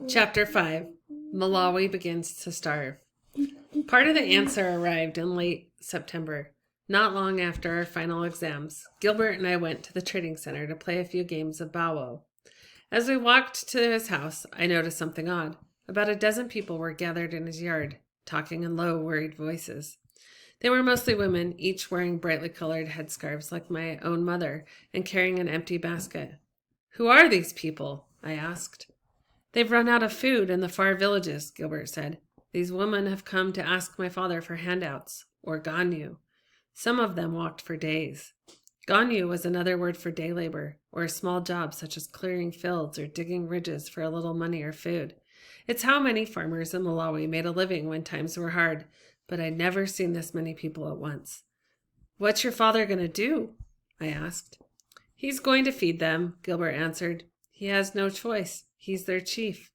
Chapter 5. Malawi begins to starve. Part of the answer arrived in late September. Not long after our final exams, Gilbert and I went to the trading center to play a few games of Bawo. As we walked to his house, I noticed something odd. About a dozen people were gathered in his yard, talking in low, worried voices. They were mostly women, each wearing brightly colored headscarves like my own mother, and carrying an empty basket. "Who are these people?" I asked. "They've run out of food in the far villages," Gilbert said. "These women have come to ask my father for handouts, or ganyu. Some of them walked for days." Ganyu was another word for day labor, or a small job such as clearing fields or digging ridges for a little money or food. It's how many farmers in Malawi made a living when times were hard, but I'd never seen this many people at once. "What's your father going to do?" I asked. "He's going to feed them," Gilbert answered. "He has no choice. He's their chief."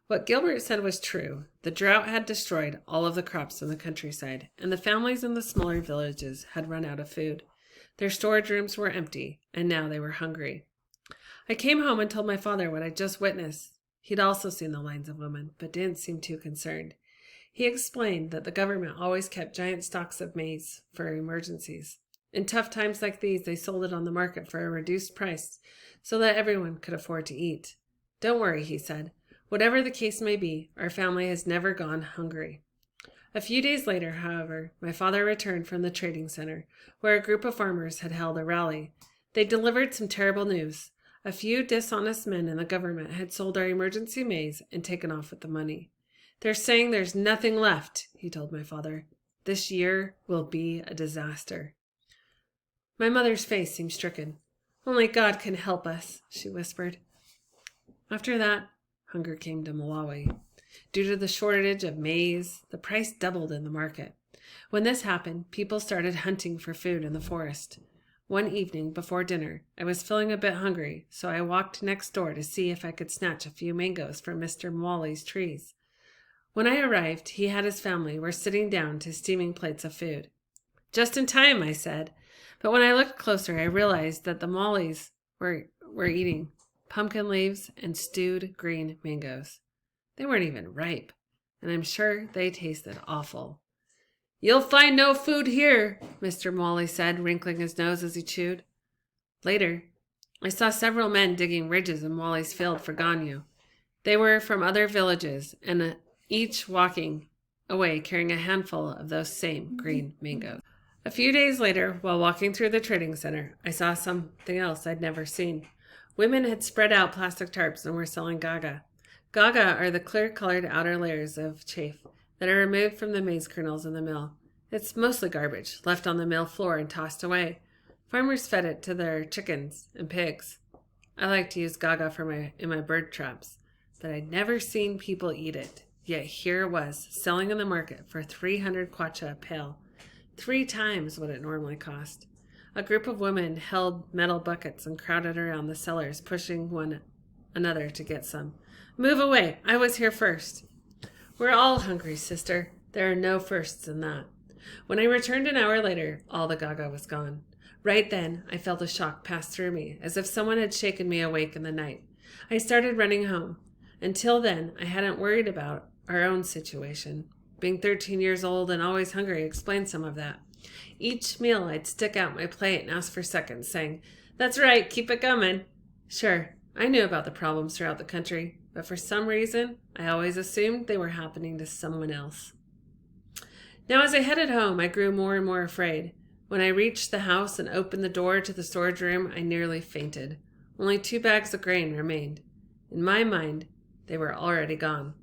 What Gilbert said was true. The drought had destroyed all of the crops in the countryside, and the families in the smaller villages had run out of food. Their storage rooms were empty, and now they were hungry. I came home and told my father what I'd just witnessed. He'd also seen the lines of women, but didn't seem too concerned. He explained that the government always kept giant stocks of maize for emergencies. In tough times like these, they sold it on the market for a reduced price so that everyone could afford to eat. "Don't worry," he said. "Whatever the case may be, our family has never gone hungry." A few days later, however, my father returned from the trading center, where a group of farmers had held a rally. They delivered some terrible news. A few dishonest men in the government had sold our emergency maize and taken off with the money. "They're saying there's nothing left," he told my father. "This year will be a disaster." My mother's face seemed stricken. "Only God can help us," she whispered. After that, hunger came to Malawi. Due to the shortage of maize, the price doubled in the market. When this happened, people started hunting for food in the forest. One evening before dinner, I was feeling a bit hungry, so I walked next door to see if I could snatch a few mangoes from Mr. Mwali's trees. When I arrived, he and his family were sitting down to steaming plates of food. "Just in time," I said. But when I looked closer, I realized that the Mwalis were eating pumpkin leaves and stewed green mangoes. They weren't even ripe, and I'm sure they tasted awful. "You'll find no food here," Mr. Mwali said, wrinkling his nose as he chewed. Later, I saw several men digging ridges in Mwali's field for ganyu. They were from other villages, and each walking away carrying a handful of those same green mangoes. A few days later, while walking through the trading center, I saw something else I'd never seen. Women had spread out plastic tarps and were selling gaga. Gaga are the clear-colored outer layers of chaff that are removed from the maize kernels in the mill. It's mostly garbage, left on the mill floor and tossed away. Farmers fed it to their chickens and pigs. I like to use gaga in my bird traps, but I'd never seen people eat it. Yet here it was, selling in the market for 300 kwacha a pail, 3 times what it normally cost. A group of women held metal buckets and crowded around the sellers, pushing one another to get some. "Move away! I was here first." "We're all hungry, sister. There are no firsts in that." When I returned an hour later, all the gaga was gone. Right then, I felt a shock pass through me, as if someone had shaken me awake in the night. I started running home. Until then, I hadn't worried about our own situation. Being 13 years old and always hungry explained some of that. Each meal, I'd stick out my plate and ask for seconds, saying, "That's right, keep it coming." Sure, I knew about the problems throughout the country, but for some reason, I always assumed they were happening to someone else. Now, as I headed home, I grew more and more afraid. When I reached the house and opened the door to the storage room, I nearly fainted. Only 2 bags of grain remained. In my mind, they were already gone.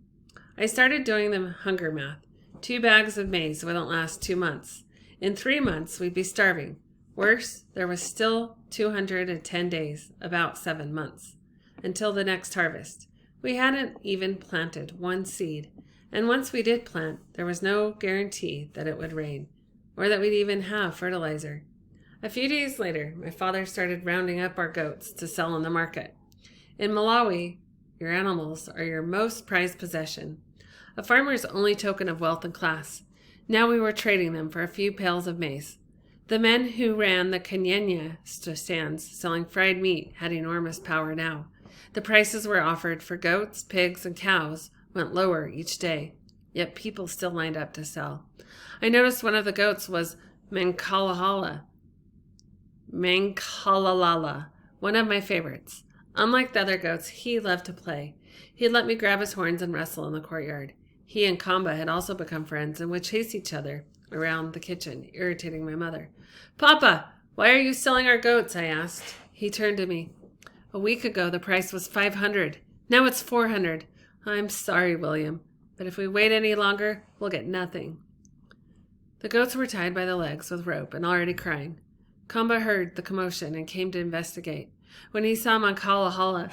I started doing the hunger math. 2 bags of maize wouldn't last 2 months. In 3 months, we'd be starving. Worse, there was still 210 days, about 7 months, until the next harvest. We hadn't even planted one seed, and once we did plant, there was no guarantee that it would rain, or that we'd even have fertilizer. A few days later, my father started rounding up our goats to sell in the market. In Malawi, your animals are your most prized possession, a farmer's only token of wealth and class. Now we were trading them for a few pails of maize. The men who ran the Kenyanya stands selling fried meat had enormous power now. The prices were offered for goats, pigs, and cows went lower each day, yet people still lined up to sell. I noticed one of the goats was Mankalalala, one of my favorites. Unlike the other goats, he loved to play. He'd let me grab his horns and wrestle in the courtyard. He and Kamba had also become friends and would chase each other around the kitchen, irritating my mother. "Papa, why are you selling our goats?" I asked. He turned to me. "A week ago, the price was $500. Now it's $400. I'm sorry, William, but if we wait any longer, we'll get nothing." The goats were tied by the legs with rope and already crying. Kamba heard the commotion and came to investigate. When he saw Mankalahala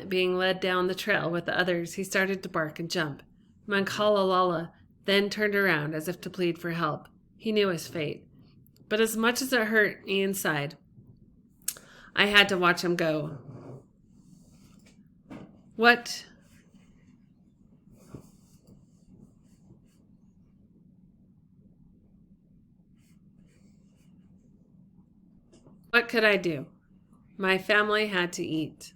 being led down the trail with the others, he started to bark and jump. Mankalalala then turned around as if to plead for help. He knew his fate. But as much as it hurt me inside, I had to watch him go. What could I do? My family had to eat.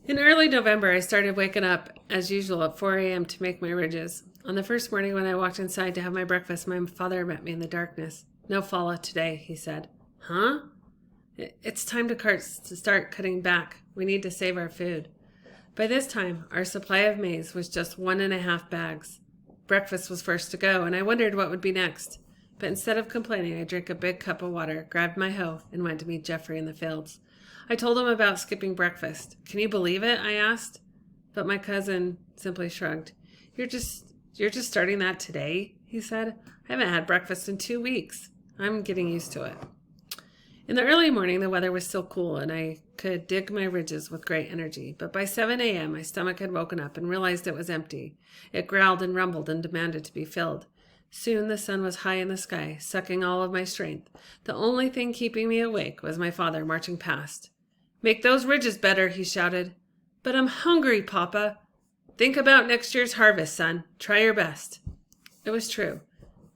In early November, I started waking up, as usual, at 4 a.m. to make my ridges. On the first morning when I walked inside to have my breakfast, my father met me in the darkness. "No falla today," he said. "Huh?" "It's time to start cutting back. We need to save our food." By this time, our supply of maize was just 1.5 bags. Breakfast was first to go, and I wondered what would be next. But instead of complaining, I drank a big cup of water, grabbed my hoe, and went to meet Jeffrey in the fields. I told him about skipping breakfast. "Can you believe it?" I asked. But my cousin simply shrugged. You're just starting that today?" he said. "I haven't had breakfast in 2 weeks. I'm getting used to it." In the early morning, the weather was still cool, and I could dig my ridges with great energy. But by 7 a.m., my stomach had woken up and realized it was empty. It growled and rumbled and demanded to be filled. Soon the sun was high in the sky, sucking all of my strength. The only thing keeping me awake was my father marching past. "Make those ridges better," he shouted. "But I'm hungry, Papa." "Think about next year's harvest, son. Try your best." It was true.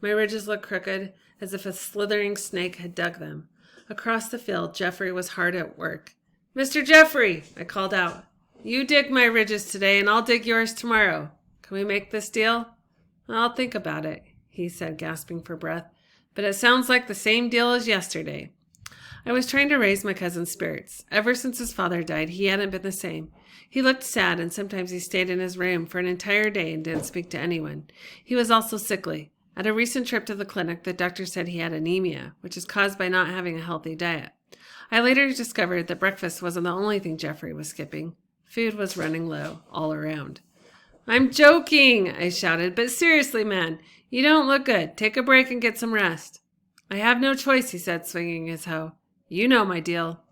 My ridges looked crooked, as if a slithering snake had dug them. Across the field, Jeffrey was hard at work. "Mr. Jeffrey," I called out, "you dig my ridges today, and I'll dig yours tomorrow. Can we make this deal?" "I'll think about it," he said, gasping for breath. "But it sounds like the same deal as yesterday." I was trying to raise my cousin's spirits. Ever since his father died, he hadn't been the same. He looked sad, and sometimes he stayed in his room for an entire day and didn't speak to anyone. He was also sickly. At a recent trip to the clinic, the doctor said he had anemia, which is caused by not having a healthy diet. I later discovered that breakfast wasn't the only thing Jeffrey was skipping. Food was running low all around. "I'm joking," I shouted, "but seriously, man, you don't look good. Take a break and get some rest." "I have no choice," he said, swinging his hoe. "You know my deal."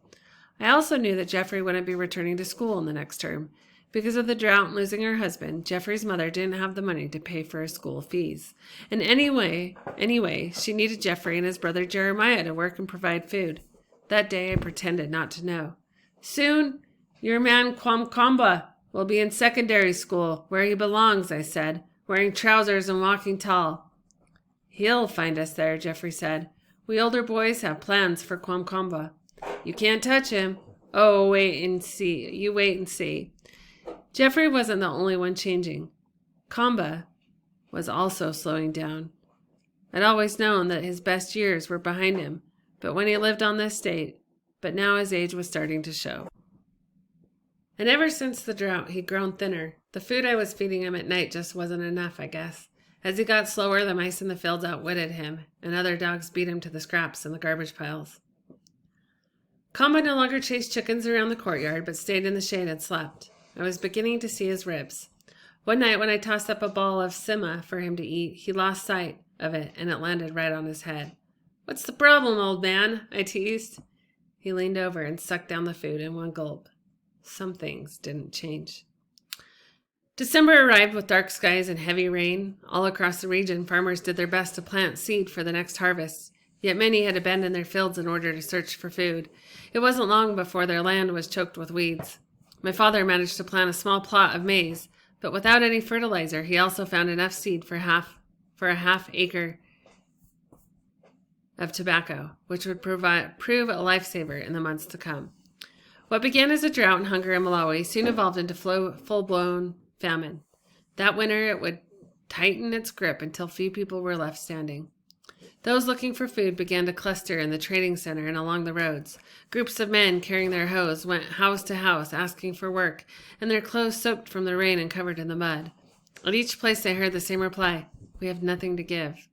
I also knew that Jeffrey wouldn't be returning to school in the next term. Because of the drought and losing her husband, Jeffrey's mother didn't have the money to pay for his school fees. And anyway, she needed Jeffrey and his brother Jeremiah to work and provide food. That day I pretended not to know. "Soon, your man Kwamkwamba will be in secondary school, where he belongs," I said, "wearing trousers and walking tall." "He'll find us there," Jeffrey said. "We older boys have plans for Kwamkwamba. You can't touch him." "Oh, wait and see. You wait and see." Jeffrey wasn't the only one changing. Kamba was also slowing down. I'd always known that his best years were behind him, but when he lived on this estate, but now his age was starting to show. And ever since the drought, he'd grown thinner. The food I was feeding him at night just wasn't enough, I guess. As he got slower, the mice in the fields outwitted him, and other dogs beat him to the scraps in the garbage piles. Kamba no longer chased chickens around the courtyard, but stayed in the shade and slept. I was beginning to see his ribs. One night when I tossed up a ball of sima for him to eat, he lost sight of it, and it landed right on his head. "What's the problem, old man?" I teased. He leaned over and sucked down the food in one gulp. Some things didn't change. December arrived with dark skies and heavy rain. All across the region, farmers did their best to plant seed for the next harvest, yet many had abandoned their fields in order to search for food. It wasn't long before their land was choked with weeds. My father managed to plant a small plot of maize, but without any fertilizer, he also found enough seed for a half acre of tobacco, which would prove a lifesaver in the months to come. What began as a drought and hunger in Malawi soon evolved into full-blown famine. That winter, it would tighten its grip until few people were left standing. Those looking for food began to cluster in the trading center and along the roads. Groups of men carrying their hoes went house to house asking for work, and their clothes soaked from the rain and covered in the mud. At each place they heard the same reply, "We have nothing to give."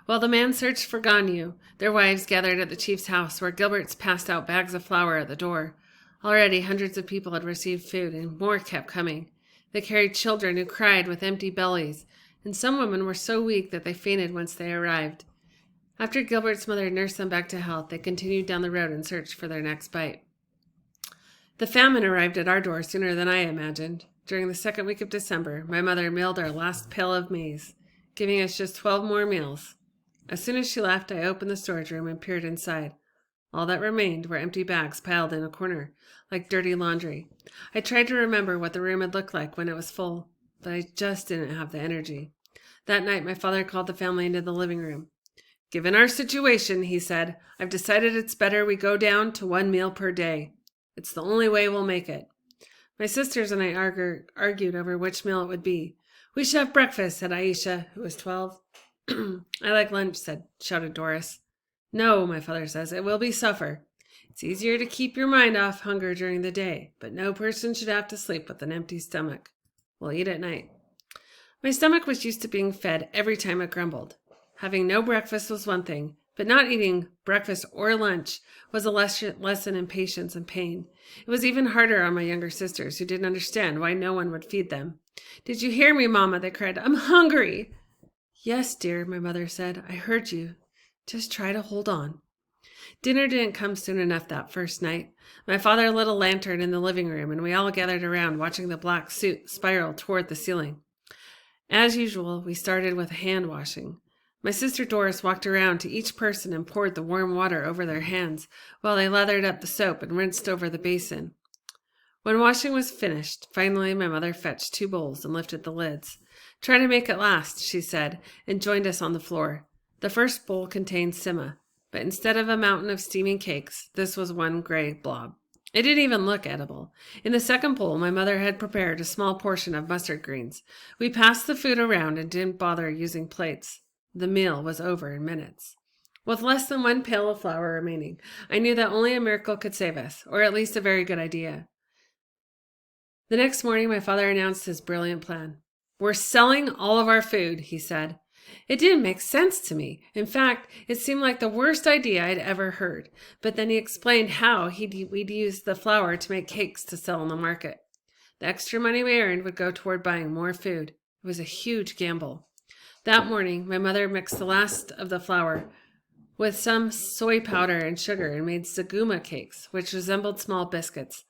While the man searched for Ganyu, their wives gathered at the chief's house, where Gilberts passed out bags of flour at the door. Already hundreds of people had received food, and more kept coming. They carried children who cried with empty bellies, and some women were so weak that they fainted once they arrived. After Gilbert's mother nursed them back to health, they continued down the road and searched for their next bite. The famine arrived at our door sooner than I imagined. During the second week of December, my mother mailed our last pail of maize, giving us just 12 more meals. As soon as she left, I opened the storage room and peered inside. All that remained were empty bags piled in a corner, like dirty laundry. I tried to remember what the room had looked like when it was full, but I just didn't have the energy. That night, my father called the family into the living room. "Given our situation," he said, "I've decided it's better we go down to 1 meal per day. It's the only way we'll make it." My sisters and I argued over which meal it would be. "We should have breakfast," said Aisha, who was 12. "I like lunch," shouted Doris. "No," my father says, "it will be supper. It's easier to keep your mind off hunger during the day, but no person should have to sleep with an empty stomach. We'll eat at night." My stomach was used to being fed every time it grumbled. Having no breakfast was one thing, but not eating breakfast or lunch was a lesson in patience and pain. It was even harder on my younger sisters, who didn't understand why no one would feed them. "Did you hear me, Mama?" they cried. "I'm hungry." "Yes, dear," my mother said. "I heard you. Just try to hold on." Dinner didn't come soon enough that first night. My father lit a lantern in the living room, and we all gathered around watching the black soot spiral toward the ceiling. As usual, we started with hand washing. My sister Doris walked around to each person and poured the warm water over their hands, while they lathered up the soap and rinsed over the basin. When washing was finished, finally my mother fetched 2 bowls and lifted the lids. "Try to make it last," she said, and joined us on the floor. The first bowl contained sima, but instead of a mountain of steaming cakes, this was one gray blob. It didn't even look edible. In the second bowl, my mother had prepared a small portion of mustard greens. We passed the food around and didn't bother using plates. The meal was over in minutes. With less than 1 pail of flour remaining, I knew that only a miracle could save us, or at least a very good idea. The next morning, my father announced his brilliant plan. "We're selling all of our food," he said. It didn't make sense to me. In fact, it seemed like the worst idea I'd ever heard. But then he explained how we'd use the flour to make cakes to sell in the market. The extra money we earned would go toward buying more food. It was a huge gamble. That morning, my mother mixed the last of the flour with some soy powder and sugar and made saguma cakes, which resembled small biscuits.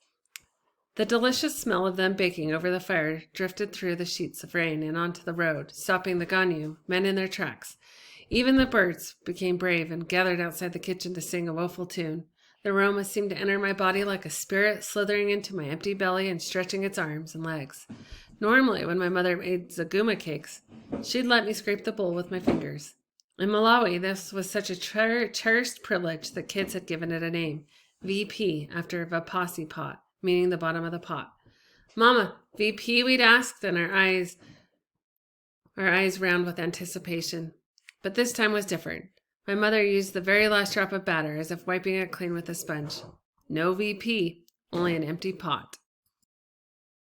The delicious smell of them baking over the fire drifted through the sheets of rain and onto the road, stopping the Ganyu, men in their tracks. Even the birds became brave and gathered outside the kitchen to sing a woeful tune. The aroma seemed to enter my body like a spirit slithering into my empty belly and stretching its arms and legs. Normally, when my mother made saguma cakes, she'd let me scrape the bowl with my fingers. In Malawi, this was such a cherished privilege that kids had given it a name, VP, after Vapasi pot, meaning the bottom of the pot. "Mama, VP," we'd asked, and our eyes round with anticipation. But this time was different. My mother used the very last drop of batter as if wiping it clean with a sponge. No VP, only an empty pot.